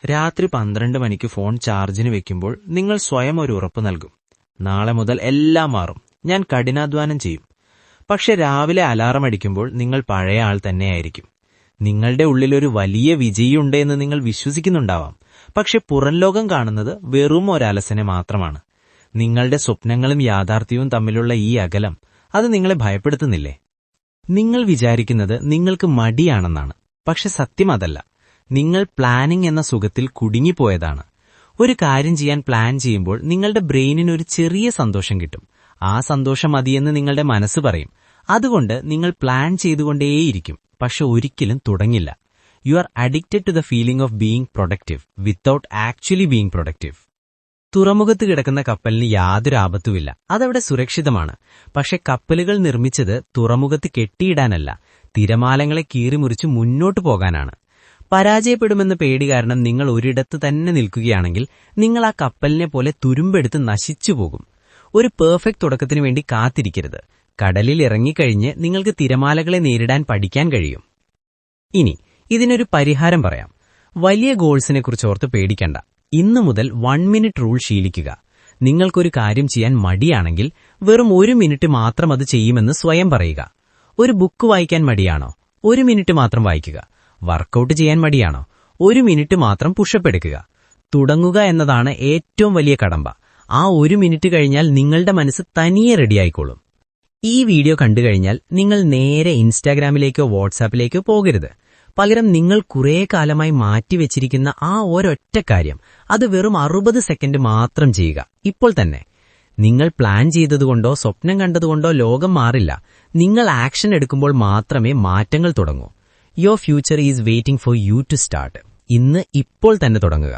രാത്രി 12 മണിക്ക് ഫോൺ ചാർജിന് വെക്കുമ്പോൾ നിങ്ങൾ സ്വയം ഒരു ഉറപ്പ് നൽകും. നാളെ മുതൽ എല്ലാം മാറും, ഞാൻ കഠിനാധ്വാനം ചെയ്യും. പക്ഷെ രാവിലെ അലാറം അടിക്കുമ്പോൾ നിങ്ങൾ പഴയ ആൾ തന്നെയായിരിക്കും. നിങ്ങളുടെ ഉള്ളിലൊരു വലിയ വിജയിയുണ്ട് എന്ന് നിങ്ങൾ വിശ്വസിക്കുന്നുണ്ടാവാം. പക്ഷെ പുറം ലോകം കാണുന്നത് വെറും ഒരലസനെ മാത്രമാണ്. നിങ്ങളുടെ സ്വപ്നങ്ങളും യാഥാർത്ഥ്യവും തമ്മിലുള്ള ഈ അകലം, അത് നിങ്ങളെ ഭയപ്പെടുത്തുന്നില്ലേ? നിങ്ങൾ വിചാരിക്കുന്നത് നിങ്ങൾക്ക് മടിയാണെന്നാണ്. പക്ഷെ സത്യം അതല്ല. നിങ്ങൾ പ്ലാനിംഗ് എന്ന സുഖത്തിൽ കുടുങ്ങിപ്പോയതാണ്. ഒരു കാര്യം ചെയ്യാൻ പ്ലാൻ ചെയ്യുമ്പോൾ നിങ്ങളുടെ ബ്രെയിനിന് ഒരു ചെറിയ സന്തോഷം കിട്ടും. ആ സന്തോഷം മതിയെന്ന് നിങ്ങളുടെ മനസ്സ് പറയും. അതുകൊണ്ട് നിങ്ങൾ പ്ലാൻ ചെയ്തുകൊണ്ടേയിരിക്കും, പക്ഷെ ഒരിക്കലും തുടങ്ങില്ല. You are addicted to the feeling of being productive without actually being productive. തുറമുഖത്ത് കിടക്കുന്ന കപ്പലിന് യാതൊരു ആപത്തുമില്ല, അതവിടെ സുരക്ഷിതമാണ്. പക്ഷെ കപ്പലുകൾ നിർമ്മിച്ചത് തുറമുഖത്ത് കെട്ടിയിടാനല്ല, തിരമാലകളെ കീറിമുറിച്ച് മുന്നോട്ടു പോകാനാണ്. പരാജയപ്പെടുമെന്ന പേടി കാരണം നിങ്ങൾ ഒരിടത്ത് തന്നെ നിൽക്കുകയാണെങ്കിൽ നിങ്ങൾ ആ കപ്പലിനെ പോലെ തുരുമ്പെടുത്ത് നശിച്ചുപോകും. ഒരു പെർഫെക്റ്റ് തുടക്കത്തിനു വേണ്ടി കാത്തിരിക്കരുത്. കടലിൽ ഇറങ്ങിക്കഴിഞ്ഞ് നിങ്ങൾക്ക് തിരമാലകളെ നേരിടാൻ പഠിക്കാൻ കഴിയും. ഇനി ഇതിനൊരു പരിഹാരം പറയാം. വലിയ ഗോൾസിനെക്കുറിച്ച് ഓർത്ത് പേടിക്കണ്ട. ഇന്നു മുതൽ 1 മിനിറ്റ് റൂൾ ശീലിക്കുക. നിങ്ങൾക്കൊരു കാര്യം ചെയ്യാൻ മടിയാണെങ്കിൽ വെറും 1 മിനിറ്റ് മാത്രം അത് ചെയ്യുമെന്ന് സ്വയം പറയുക. ഒരു ബുക്ക് വായിക്കാൻ മടിയാണോ? 1 മിനിറ്റ് മാത്രം വായിക്കുക. വർക്കൌട്ട് ചെയ്യാൻ മടിയാണോ? 1 മിനിറ്റ് മാത്രം പുഷപ്പ് എടുക്കുക. തുടങ്ങുക എന്നതാണ് ഏറ്റവും വലിയ കടമ്പ. ആ 1 മിനിറ്റ് കഴിഞ്ഞാൽ നിങ്ങളുടെ മനസ്സ് തനിയെ റെഡിയായിക്കോളും. ഈ വീഡിയോ കണ്ടുകഴിഞ്ഞാൽ നിങ്ങൾ നേരെ ഇൻസ്റ്റാഗ്രാമിലേക്കോ വാട്സാപ്പിലേക്കോ പോകരുത്. പകരം നിങ്ങൾ കുറേ കാലമായി മാറ്റിവെച്ചിരിക്കുന്ന ആ ഒരൊറ്റ കാര്യം, അത് വെറും 60 സെക്കൻഡ് മാത്രം ചെയ്യുക, ഇപ്പോൾ തന്നെ. നിങ്ങൾ പ്ലാൻ ചെയ്തതുകൊണ്ടോ സ്വപ്നം കണ്ടതുകൊണ്ടോ ലോകം മാറില്ല. നിങ്ങൾ ആക്ഷൻ എടുക്കുമ്പോൾ മാത്രമേ മാറ്റങ്ങൾ തുടങ്ങൂ. Your future is waiting for you to start. ഇന്ന് ഇപ്പോൾ തന്നെ തുടങ്ങുക.